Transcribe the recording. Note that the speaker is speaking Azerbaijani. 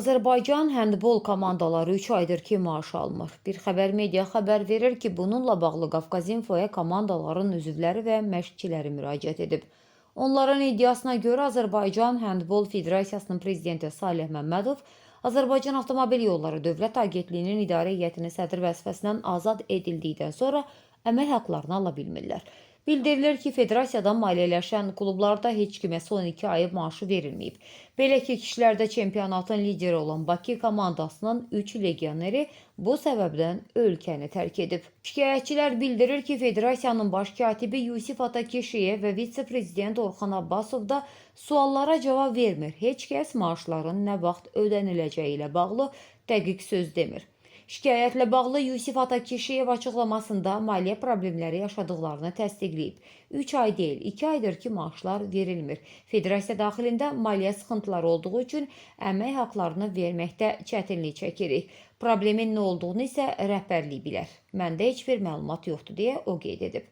Azərbaycan həndbol komandaları 3 aydır ki, maaş almır. Bir xəbər media xəbər verir ki, bununla bağlı Qafqazinfoya komandaların üzvləri və məşqçiləri müraciət edib. Onların iddiasına görə Azərbaycan Həndbol Federasiyasının prezidenti Salih Məmmədov Azərbaycan Avtomobil Yolları Dövlət Agentliyinin idarə heyətinin sədr vəzifəsindən azad edildikdən sonra əmək haqlarını ala bilmirlər. Bildirilir ki, federasiyadan maliyyələşən klublarda heç kimə son 2 ayı maaşı verilməyib. Belə ki, kişilərdə çempionatın lideri olan Bakı komandasının 3 legioneri bu səbəbdən ölkəni tərk edib. Şikayətçilər bildirir ki, federasiyanın baş katibi Yusif Atakişiyev və vitse-prezident Orxan Abbasov da suallara cavab vermir. Heç kəs maaşların nə vaxt ödəniləcəyi ilə bağlı dəqiq söz demir. Şikayətlə bağlı Yusif Atakişiyev açıqlamasında maliyyə problemləri yaşadıqlarını təsdiqləyib. 3 ay deyil, 2 aydır ki, maaşlar verilmir. Federasiya daxilində maliyyə sıxıntıları olduğu üçün əmək haqlarını verməkdə çətinlik çəkirik. Problemin nə olduğunu isə rəhbərlik bilər. Məndə heç bir məlumat yoxdur deyə o qeyd edib.